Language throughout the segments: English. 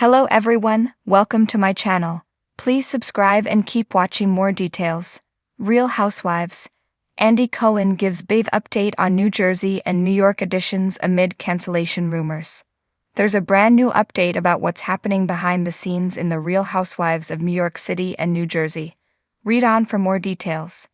Hello everyone, welcome to my channel. Please subscribe and keep watching more details. Real Housewives. Andy Cohen gives big update on New Jersey and New York editions amid cancellation rumors. There's a brand new update about what's happening behind the scenes in the Real Housewives of New York City and New Jersey. Read on for more details.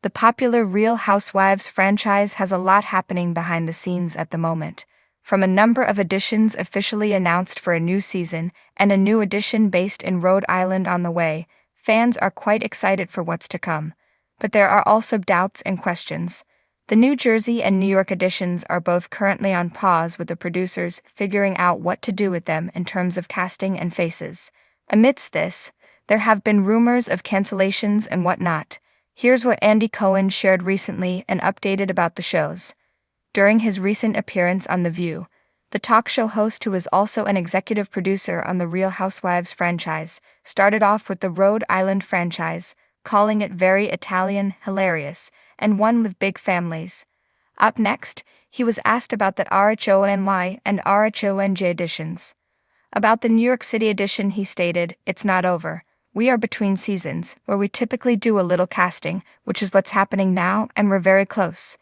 The popular Real Housewives franchise has a lot happening behind the scenes at the moment. From a number of editions officially announced for a new season and a new edition based in Rhode Island on the way, fans are quite excited for what's to come. But there are also doubts and questions. The New Jersey and New York editions are both currently on pause, with the producers figuring out what to do with them in terms of casting and faces. Amidst this, there have been rumors of cancellations and whatnot. Here's what Andy Cohen shared recently and updated about the shows. During his recent appearance on The View, the talk show host, who is also an executive producer on the Real Housewives franchise, started off with the Rhode Island franchise, calling it very Italian, hilarious, and one with big families. Up next, he was asked about the RHONY and RHONJ editions. About the New York City edition, he stated, "It's not over. We are between seasons, where we typically do a little casting, which is what's happening now, and we're very close."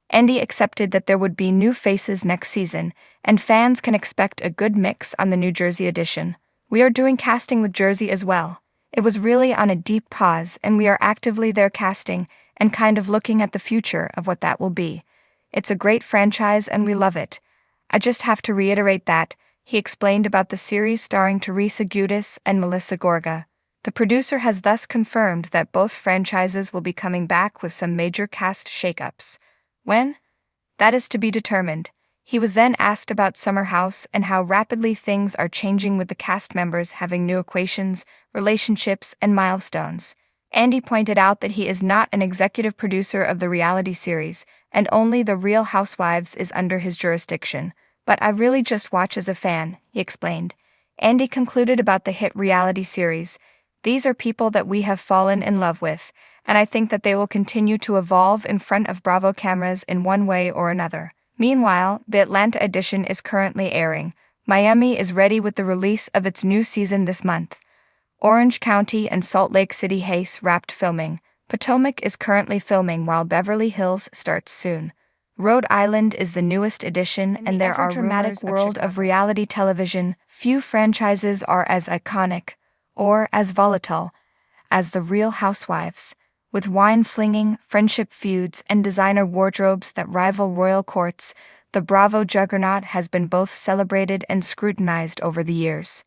Andy accepted that there would be new faces next season, and fans can expect a good mix on the New Jersey edition. "We are doing casting with Jersey as well. It was really on a deep pause, and we are actively there casting and kind of looking at the future of what that will be. It's a great franchise and we love it. I just have to reiterate that," he explained about the series starring Teresa Giudice and Melissa Gorga. The producer has thus confirmed that both franchises will be coming back with some major cast shakeups. When? That is to be determined. He was then asked about Summer House and how rapidly things are changing with the cast members having new equations, relationships, and milestones. Andy pointed out that he is not an executive producer of the reality series, and only the Real Housewives is under his jurisdiction. "But I really just watch as a fan," he explained. Andy concluded about the hit reality series. "These are people that we have fallen in love with, and I think that they will continue to evolve in front of Bravo cameras in one way or another." Meanwhile, the Atlanta edition is currently airing. Miami is ready with the release of its new season this month. Orange County and Salt Lake City has wrapped filming. Potomac is currently filming, while Beverly Hills starts soon. Rhode Island is the newest edition, and there are dramatic world of reality television. Few franchises are as iconic or as volatile as the Real Housewives. With wine-flinging, friendship feuds, and designer wardrobes that rival royal courts, the Bravo juggernaut has been both celebrated and scrutinized over the years.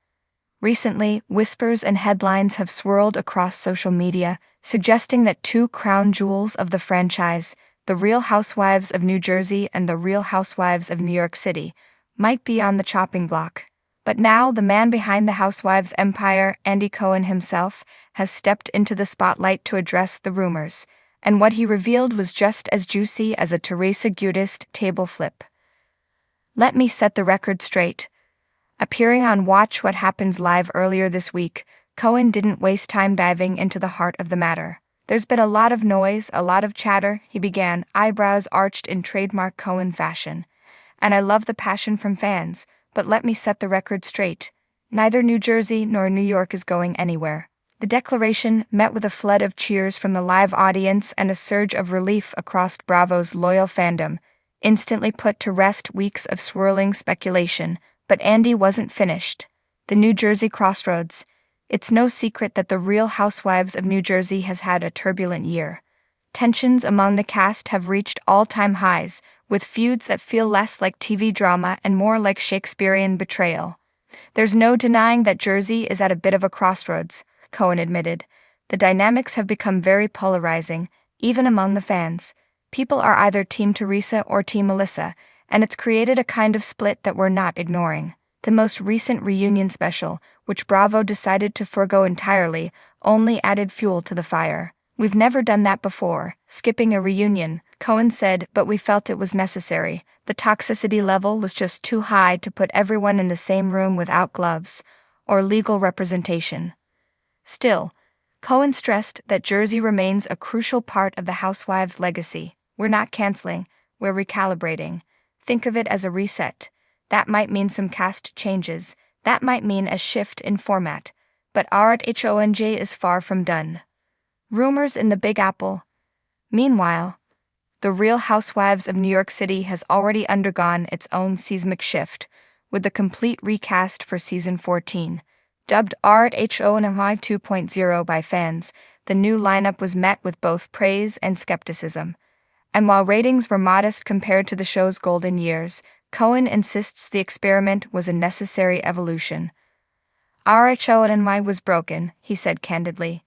Recently, whispers and headlines have swirled across social media, suggesting that two crown jewels of the franchise, the Real Housewives of New Jersey and the Real Housewives of New York City, might be on the chopping block. But now the man behind the Housewives empire, Andy Cohen himself, has stepped into the spotlight to address the rumors, and what he revealed was just as juicy as a Teresa Giudice table flip. "Let me set the record straight." Appearing on Watch What Happens Live earlier this week, Cohen didn't waste time diving into the heart of the matter. "There's been a lot of noise, a lot of chatter," he began, eyebrows arched in trademark Cohen fashion. "And I love the passion from fans, but let me set the record straight. Neither New Jersey nor New York is going anywhere." The declaration met with a flood of cheers from the live audience and a surge of relief across Bravo's loyal fandom, instantly put to rest weeks of swirling speculation. But Andy wasn't finished. The New Jersey crossroads. It's no secret that the Real Housewives of New Jersey has had a turbulent year. Tensions among the cast have reached all-time highs, with feuds that feel less like TV drama and more like Shakespearean betrayal. "There's no denying that Jersey is at a bit of a crossroads," Cohen admitted. "The dynamics have become very polarizing, even among the fans. People are either Team Teresa or Team Melissa, and it's created a kind of split that we're not ignoring." The most recent reunion special, which Bravo decided to forgo entirely, only added fuel to the fire. "We've never done that before, skipping a reunion," Cohen said, "but we felt it was necessary. The toxicity level was just too high to put everyone in the same room without gloves or legal representation." Still, Cohen stressed that Jersey remains a crucial part of the Housewives' legacy. "We're not canceling, we're recalibrating. Think of it as a reset. That might mean some cast changes, That might mean a shift in format, but Housewives is far from done. Rumors in the Big Apple. Meanwhile, The Real Housewives of New York City has already undergone its own seismic shift, with the complete recast for season 14. Dubbed Housewives 2.0 by fans, the new lineup was met with both praise and skepticism. And while ratings were modest compared to the show's golden years, Cohen insists the experiment was a necessary evolution. Our HONY was broken, he said candidly.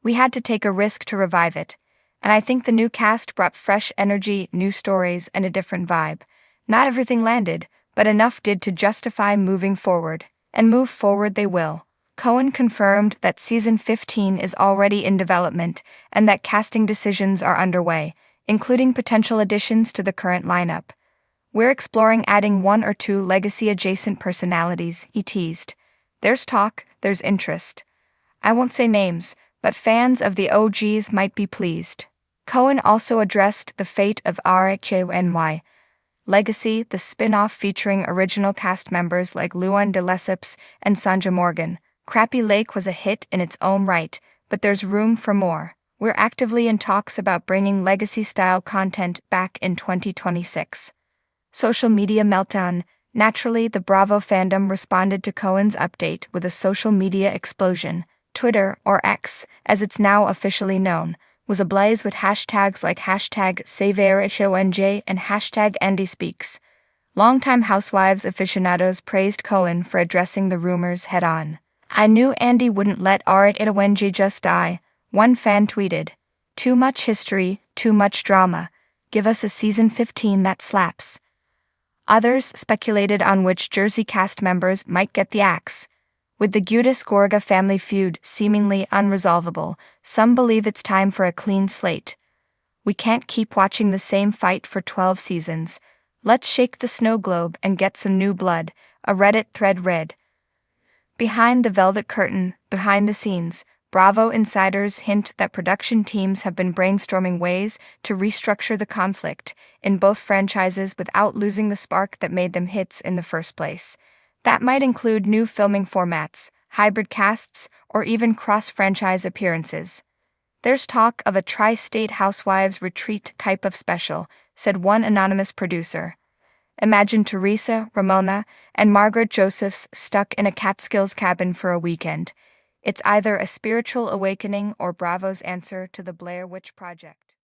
We had to take a risk to revive it, and I think the new cast brought fresh energy, new stories, and a different vibe. Not everything landed, but enough did to justify moving forward, and move forward they will. Cohen confirmed that season 15 is already in development and that casting decisions are underway, including potential additions to the current lineup. We're exploring adding 1 or 2 legacy-adjacent personalities, he teased. There's talk, there's interest. I won't say names, but fans of the OGs might be pleased. Cohen also addressed the fate of RHANY Legacy, the spin-off featuring original cast members like Luan de Lesseps and Sanja Morgan. Crappy Lake was a hit in its own right, but there's room for more. We're actively in talks about bringing legacy-style content back in 2026. Social media meltdown. Naturally, the Bravo fandom responded to Cohen's update with a social media explosion. Twitter, or X, as it's now officially known, was ablaze with hashtags like #SaveRHONJ and #AndySpeaks. Longtime Housewives aficionados praised Cohen for addressing the rumors head-on. I knew Andy wouldn't let RHONJ just die, one fan tweeted. Too much history, too much drama. Give us a season 15 that slaps. Others speculated on which Jersey cast members might get the axe. With the Giudice-Gorga family feud seemingly unresolvable, some believe it's time for a clean slate. We can't keep watching the same fight for 12 seasons. Let's shake the snow globe and get some new blood, a Reddit thread read. Behind the velvet curtain, behind the scenes, Bravo insiders hint that production teams have been brainstorming ways to restructure the conflict in both franchises without losing the spark that made them hits in the first place. That might include new filming formats, hybrid casts, or even cross-franchise appearances. There's talk of a tri-state Housewives retreat type of special, said one anonymous producer. Imagine Teresa, Ramona, and Margaret Josephs stuck in a Catskills cabin for a weekend. It's either a spiritual awakening or Bravo's answer to the Blair Witch Project.